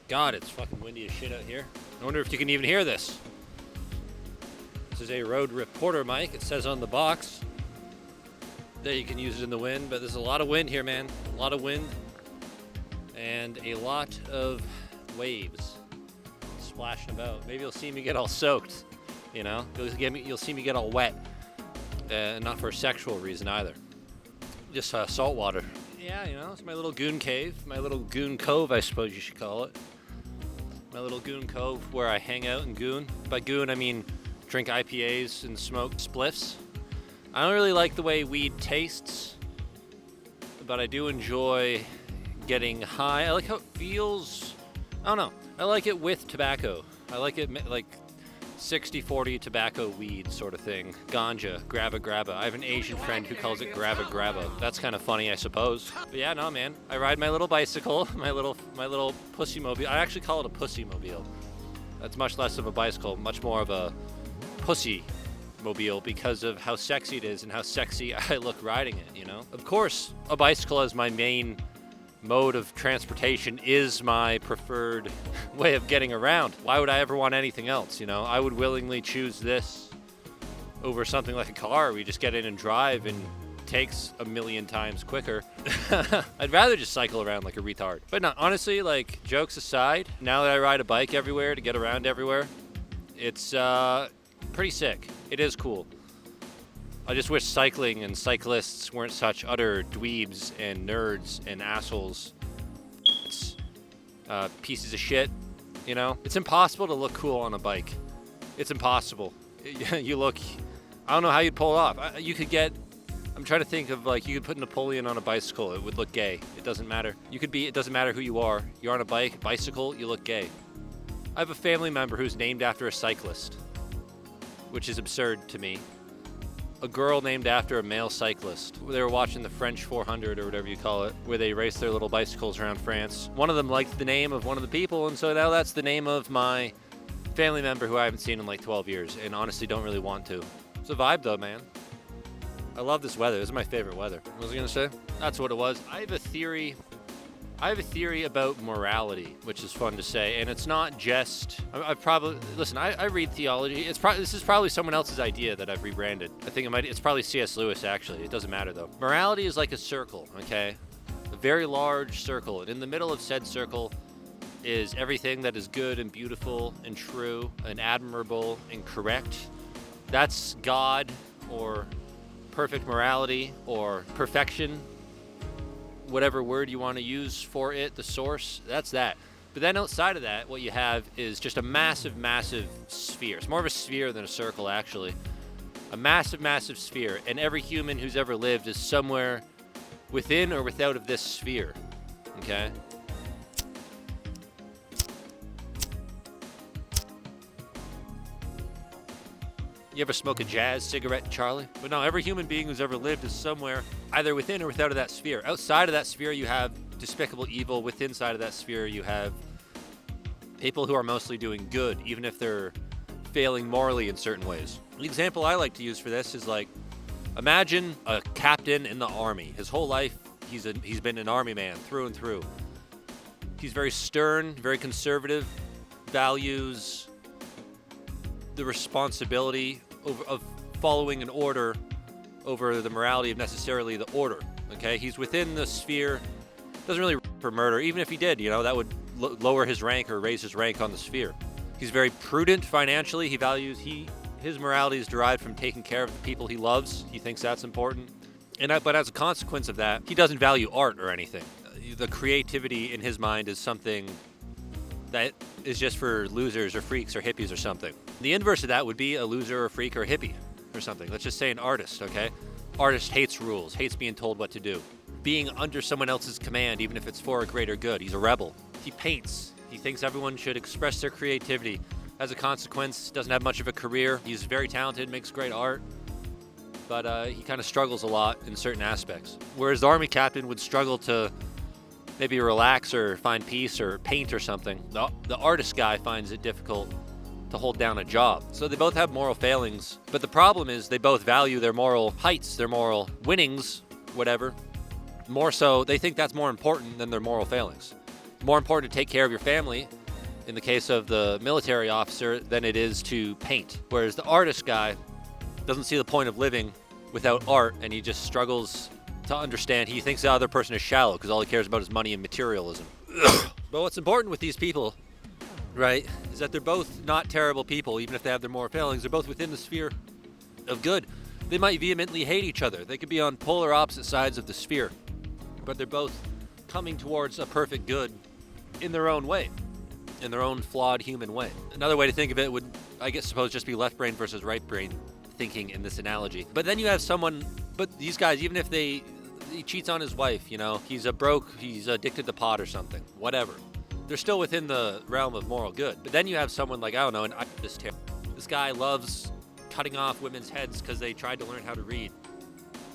God, it's fucking windy as shit out here. I wonder if you can even hear this. This is a Rode Reporter mic. It says on the box that you can use it in the wind, but there's a lot of wind here, man. A lot of wind and a lot of waves splashing about. Maybe you'll see me get all soaked, you know? You'll see me get all wet. Not for a sexual reason either. Just salt water. Yeah, you know, it's my little goon cave, my little goon cove, I suppose you should call it. My little goon cove where I hang out and goon. By goon, I mean drink IPAs and smoke spliffs. I don't really like the way weed tastes, but I do enjoy getting high. I like how it feels. I don't know. I like it with tobacco. I like it like 60-40 tobacco weed sort of thing. Ganja, grabba. I have an Asian friend who calls it grabba. That's kind of funny, I suppose. But yeah, no, man. I ride my little bicycle, my little pussy-mobile. I actually call it a pussy-mobile. That's much less of a bicycle, much more of a pussy-mobile because of how sexy it is and how sexy I look riding it, you know? Of course, a bicycle as my main mode of transportation is my preferred way of getting around. Why would I ever want anything else, you know? I would willingly choose this over something like a car where you just get in and drive and it takes a million times quicker. I'd rather just cycle around like a retard. But no, honestly, like, jokes aside, now that I ride a bike everywhere to get around everywhere, it's pretty sick. It is cool. I just wish cycling and cyclists weren't such utter dweebs and nerds and assholes. It's pieces of shit, you know? It's impossible to look cool on a bike. It's impossible. You look... I don't know how you'd pull it off. You could get... I'm trying to think of, like, you could put Napoleon on a bicycle. It would look gay. It doesn't matter. It doesn't matter who you are. You're on a bicycle, you look gay. I have a family member who's named after a cyclist, which is absurd to me. A girl named after a male cyclist. They were watching the French 400 or whatever you call it, where they race their little bicycles around France. One of them liked the name of one of the people, and so now that's the name of my family member who I haven't seen in like 12 years, and honestly don't really want to. It's a vibe though, man. I love this weather. This is my favorite weather. What was I gonna say? That's what it was. I have a theory about morality, which is fun to say, and it's not just... I read theology. This is probably someone else's idea that I've rebranded. I think it's probably C.S. Lewis, actually. It doesn't matter, though. Morality is like a circle, okay? A very large circle, and in the middle of said circle is everything that is good and beautiful and true and admirable and correct. That's God, or perfect morality, or perfection. Whatever word you want to use for it, the source, that's that. But then outside of that, what you have is just a massive, massive sphere. It's more of a sphere than a circle, actually. A massive, massive sphere. And every human who's ever lived is somewhere within or without of this sphere. Okay? You ever smoke a jazz cigarette, Charlie? But no, every human being who's ever lived is somewhere either within or without of that sphere. Outside of that sphere, you have despicable evil. Within side of that sphere, you have people who are mostly doing good, even if they're failing morally in certain ways. The example I like to use for this is like, imagine a captain in the army. His whole life, he's been an army man through and through. He's very stern, very conservative, values the responsibility of following an order over the morality of necessarily the order, okay? He's within the sphere, doesn't really for murder. Even if he did, you know, that would lower his rank or raise his rank on the sphere. He's very prudent financially. His morality is derived from taking care of the people he loves. He thinks that's important. But as a consequence of that, he doesn't value art or anything. The creativity in his mind is something that is just for losers or freaks or hippies or something. The inverse of that would be a loser or a freak or a hippie or something. Let's just say an artist, okay? Artist hates rules, hates being told what to do. Being under someone else's command, even if it's for a greater good. He's a rebel. He paints. He thinks everyone should express their creativity. As a consequence, doesn't have much of a career. He's very talented, makes great art, but he kind of struggles a lot in certain aspects. Whereas the army captain would struggle to maybe relax or find peace or paint or something. The artist guy finds it difficult to hold down a job. So they both have moral failings, but the problem is they both value their moral heights, their moral winnings, whatever. More so, they think that's more important than their moral failings. more important to take care of your family, in the case of the military officer, than it is to paint. Whereas the artist guy doesn't see the point of living without art, and he just struggles to understand. He thinks the other person is shallow because all he cares about is money and materialism. But what's important with these people, right, is that they're both not terrible people, even if they have their moral failings. They're both within the sphere of good. They might vehemently hate each other. They could be on polar opposite sides of the sphere, but they're both coming towards a perfect good in their own way, in their own flawed human way. Another way to think of it would, I guess, suppose just be left brain versus right brain thinking in this analogy. But then you have someone, but these guys, even if he cheats on his wife, you know, he's addicted to pot or something, whatever, they're still within the realm of moral good. But then you have someone like, I don't know, this guy loves cutting off women's heads because they tried to learn how to read.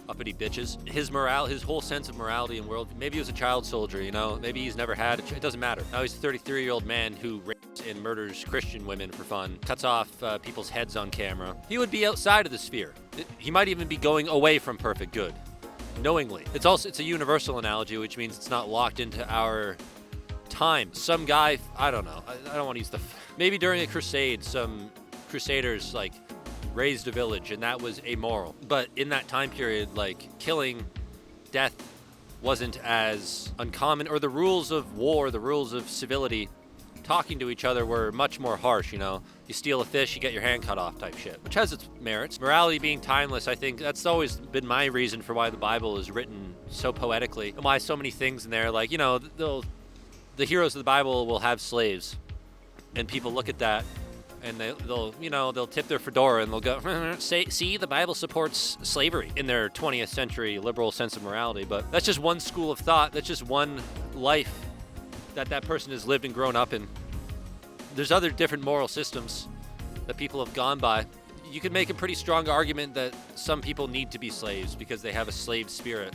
Uppity bitches. His whole sense of morality and world, maybe he was a child soldier, you know, maybe he's never had it doesn't matter. Now he's a 33-year-old man who rapes and murders Christian women for fun, cuts off people's heads on camera. He would be outside of the sphere. He might even be going away from perfect good, knowingly. It's a universal analogy, which means it's not locked into our time. Some guy, I don't know, I don't want to use maybe during a crusade, some crusaders like raised a village and that was amoral. But in that time period, like killing, death wasn't as uncommon, or the rules of war, the rules of civility, talking to each other were much more harsh, you know. You steal a fish, you get your hand cut off type shit, which has its merits. Morality being timeless, I think that's always been my reason for why the Bible is written so poetically, and why so many things in there, like, you know, the heroes of the Bible will have slaves, and people look at that and they'll tip their fedora and they'll go, see, the Bible supports slavery, in their 20th century liberal sense of morality. But that's just one school of thought. That's just one life that person has lived and grown up in. There's other different moral systems that people have gone by. You could make a pretty strong argument that some people need to be slaves because they have a slave spirit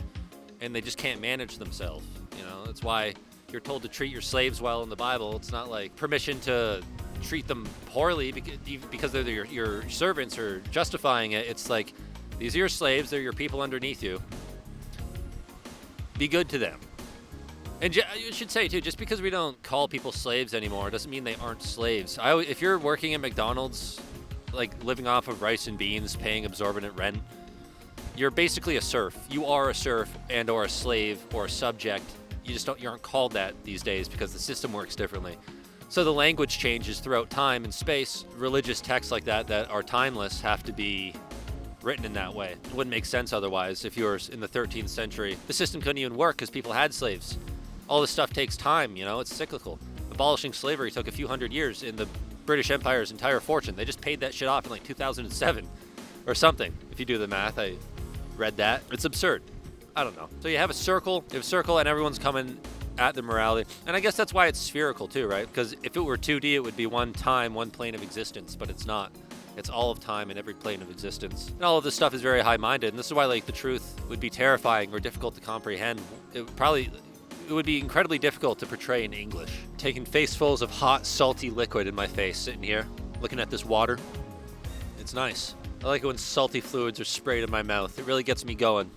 and they just can't manage themselves. You know, that's why you're told to treat your slaves well in the Bible. It's not like permission to treat them poorly because they're your servants or justifying it. It's like, these are your slaves, they're your people underneath you. Be good to them. And you should say too, just because we don't call people slaves anymore doesn't mean they aren't slaves. If you're working at McDonald's, like living off of rice and beans, paying exorbitant rent, you're basically a serf. You are a serf and or a slave or a subject. You aren't called that these days because the system works differently. So the language changes throughout time and space. Religious texts like that are timeless have to be written in that way. It wouldn't make sense otherwise. If you were in the 13th century, the system couldn't even work because people had slaves. All this stuff takes time, you know, it's cyclical. Abolishing slavery took a few hundred years in the British Empire's entire fortune. They just paid that shit off in like 2007 or something. If you do the math, I read that. It's absurd. I don't know. So you have a circle and everyone's coming at the morality. And I guess that's why it's spherical too, right? Because if it were 2D, it would be one time, one plane of existence, but it's not. It's all of time in every plane of existence. And all of this stuff is very high-minded, and this is why, like, the truth would be terrifying or difficult to comprehend. It would be incredibly difficult to portray in English. Taking facefuls of hot, salty liquid in my face, sitting here, looking at this water. It's nice. I like it when salty fluids are sprayed in my mouth. It really gets me going.